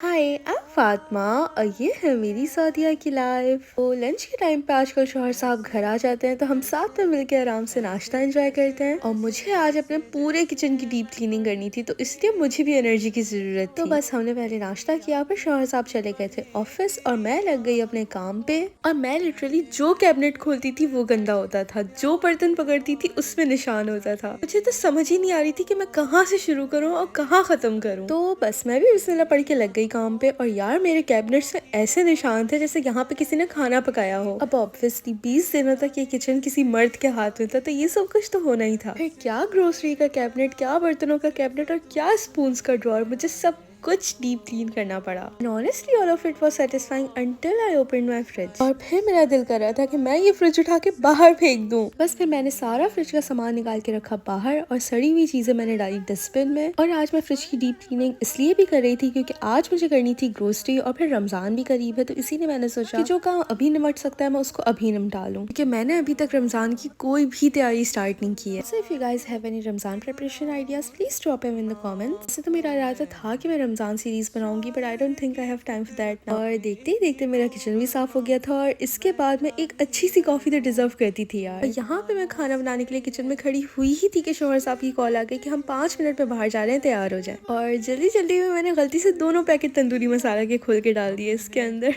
Hi I am Fatima और ये है मेरी सऊदीया की लाइफ। तो लंच के टाइम पे आजकल शौहर साहब घर आ जाते हैं तो हम साथ में मिलकर आराम से नाश्ता एंजॉय करते हैं। और मुझे आज अपने पूरे किचन की डीप क्लीनिंग करनी थी तो इसलिए मुझे भी एनर्जी की जरूरत थी। तो बस हमने पहले नाश्ता किया, फिर शौहर साहब चले गए थे ऑफिस और मैं लग गई अपने काम पे। और मैं लिटरली जो कैबिनेट खोलती थी वो गंदा होता था, जो बर्तन पकड़ती थी उसमें निशान होता था। मुझे तो समझ ही नहीं आ रही थी कि मैं कहाँ से शुरू करूँ और कहाँ खत्म करूँ। तो बस मैं भी बिस्मिल्लाह पढ़ के लग गई काम पे। और यार मेरे कैबिनेट्स में ऐसे निशान थे जैसे यहाँ पे किसी ने खाना पकाया हो। अब ऑब्वियसली 20 दिनों तक ये किचन किसी मर्द के हाथ में था तो ये सब कुछ तो होना ही था। फिर क्या ग्रोसरी का कैबिनेट, क्या बर्तनों का कैबिनेट और क्या स्पून्स का ड्रॉर, मुझे सब कुछ डीप क्लीन करना पड़ा। Honestly all of it was satisfying until I opened my fridge. और फिर मेरा दिल कर रहा था कि मैं ये फ्रिज उठा के बाहर फेंक दूं। बस फिर मैंने सारा फ्रिज का सामान निकाल के रखा बाहर और सड़ी हुई चीजें मैंने डाली डस्टबिन में। और आज मैं फ्रिज की डीप क्लीनिंग इसलिए भी कर रही थी क्योंकि आज मुझे करनी थी ग्रोसरी और फिर रमजान भी करीब है, तो इसीलिए मैंने सोचा कि जो काम अभी निमट सकता है मैं उसको अभी निपटा लूं, क्योंकि मैंने अभी तक रमजान की कोई भी तैयारी स्टार्ट नहीं की है। So if you guys have any Ramzan preparation ideas please drop them in the comments. वैसे तो मेरा इरादा था कि मैं रमजान सीरीज बनाऊंगी but I don't think I have time for that now. और देखते ही देखते मेरा किचन भी साफ हो गया था और इसके बाद मैं एक अच्छी सी कॉफी तो डिजर्व करती थी यार। और यहाँ पे मैं खाना बनाने के लिए किचन में खड़ी हुई ही थी कि शोहर साहब की कॉल आ गई कि हम 5 मिनट में बाहर जा रहे हैं, तैयार हो जाए। और जल्दी जल्दी में मैंने गलती से दोनों पैकेट तंदूरी मसाला के खोल के डाल दिए इसके अंदर।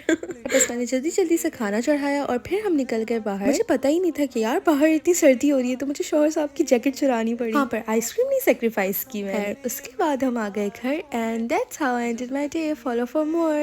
बस मैंने जल्दी जल्दी से खाना चढ़ाया और फिर हम निकल गए बाहर। मुझे पता ही नहीं था कि यार बाहर इतनी सर्दी हो रही है तो मुझे शोहर साहब की जैकेट चुरानी पड़ी। हाँ, पर आइसक्रीम नहीं सेक्रीफाइस की मैंने। उसके बाद हम आ गए घर and that's how I ended my day. Follow for more.